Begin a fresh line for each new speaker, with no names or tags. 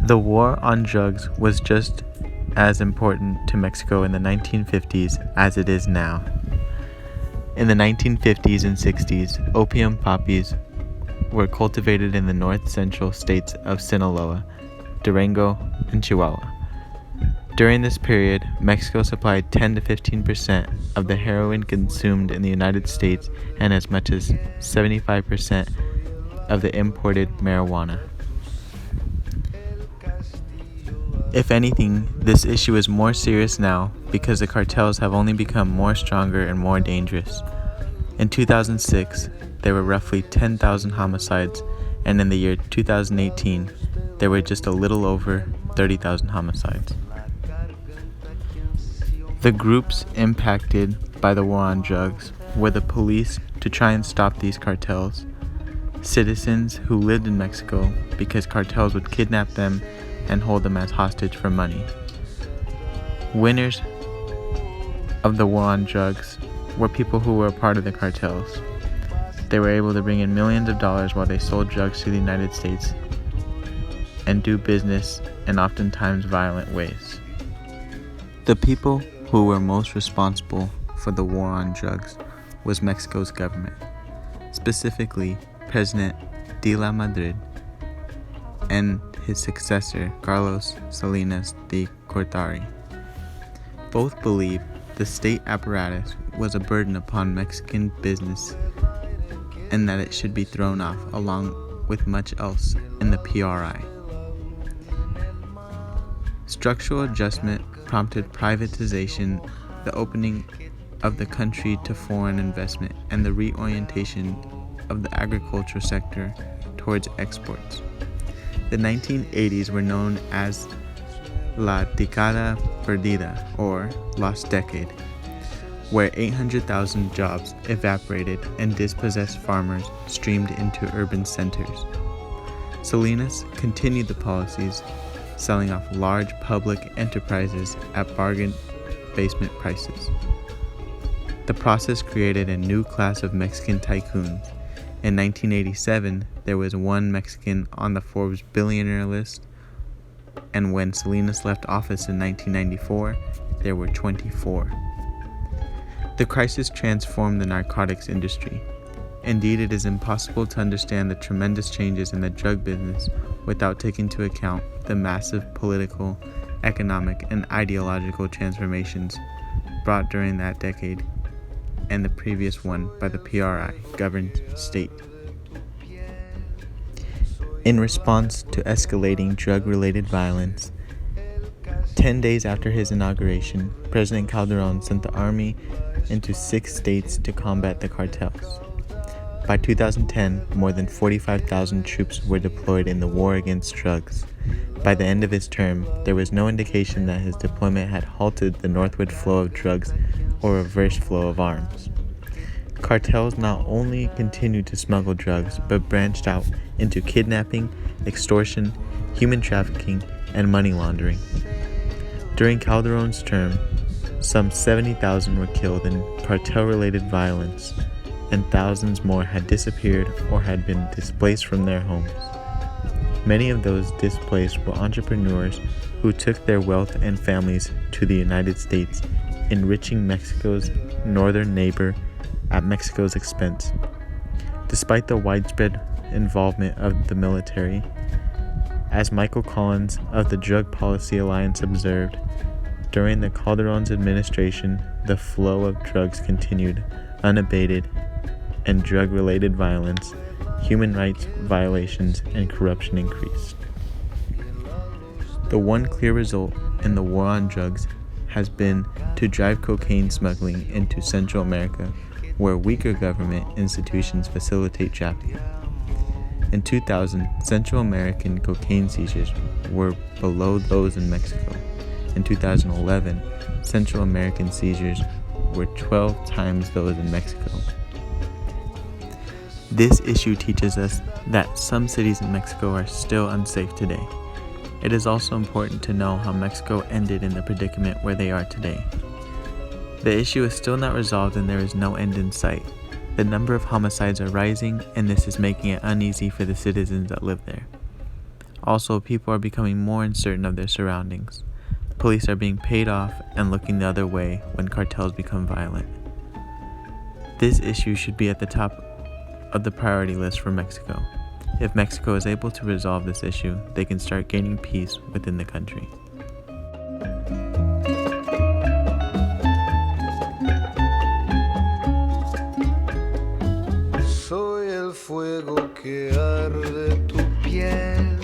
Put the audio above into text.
The war on drugs was just as important to Mexico in the 1950s as it is now. In the 1950s and 60s, opium poppies were cultivated in the north-central states of Sinaloa, Durango, and Chihuahua. During this period, Mexico supplied 10 to 15% of the heroin consumed in the United States and as much as 75% of the imported marijuana. If anything, this issue is more serious now because the cartels have only become more stronger and more dangerous. In 2006, there were roughly 10,000 homicides, and in the year 2018, there were just a little over 30,000 homicides. The groups impacted by the war on drugs were the police to try and stop these cartels, citizens who lived in Mexico because cartels would kidnap them and hold them as hostage for money. Winners of the war on drugs were people who were a part of the cartels. They were able to bring in millions of dollars while they sold drugs to the United States and do business in oftentimes violent ways. The people who were most responsible for the war on drugs was Mexico's government, specifically President de la Madrid and his successor, Carlos Salinas de Gortari. Both believed the state apparatus was a burden upon Mexican business and that it should be thrown off along with much else in the PRI. Structural adjustment prompted privatization, the opening of the country to foreign investment, and the reorientation of the agriculture sector towards exports. The 1980s were known as La Década Perdida, or Lost Decade, where 800,000 jobs evaporated and dispossessed farmers streamed into urban centers. Salinas continued the policies, selling off large public enterprises at bargain basement prices. The process created a new class of Mexican tycoons. In 1987, there was one Mexican on the Forbes billionaire list, and when Salinas left office in 1994, there were 24. The crisis transformed the narcotics industry. Indeed, it is impossible to understand the tremendous changes in the drug business without taking into account the massive political, economic, and ideological transformations brought during that decade and the previous one by the PRI governed state. In response to escalating drug-related violence, 10 days after his inauguration, President Calderón sent the army into 6 states to combat the cartels. By 2010, more than 45,000 troops were deployed in the war against drugs. By the end of his term, there was no indication that his deployment had halted the northward flow of drugs or reversed flow of arms. Cartels not only continued to smuggle drugs, but branched out into kidnapping, extortion, human trafficking, and money laundering. During Calderón's term, some 70,000 were killed in cartel-related violence, and thousands more had disappeared or had been displaced from their homes. Many of those displaced were entrepreneurs who took their wealth and families to the United States, enriching Mexico's northern neighbor at Mexico's expense. Despite the widespread involvement of the military, as Michael Collins of the Drug Policy Alliance observed, during the Calderón's administration, the flow of drugs continued unabated, and drug-related violence, human rights violations, and corruption increased. The one clear result in the war on drugs has been to drive cocaine smuggling into Central America, where weaker government institutions facilitate trafficking. In 2000, Central American cocaine seizures were below those in Mexico. In 2011, Central American seizures were 12 times those in Mexico. This issue teaches us that some cities in Mexico are still unsafe today. It is also important to know how Mexico ended in the predicament where they are today. The issue is still not resolved and there is no end in sight. The number of homicides are rising, and this is making it uneasy for the citizens that live there. Also, people are becoming more uncertain of their surroundings. Police are being paid off and looking the other way when cartels become violent. This issue should be at the top of the priority list for Mexico. If Mexico is able to resolve this issue, they can start gaining peace within the country.
Soy el fuego que arde tu piel.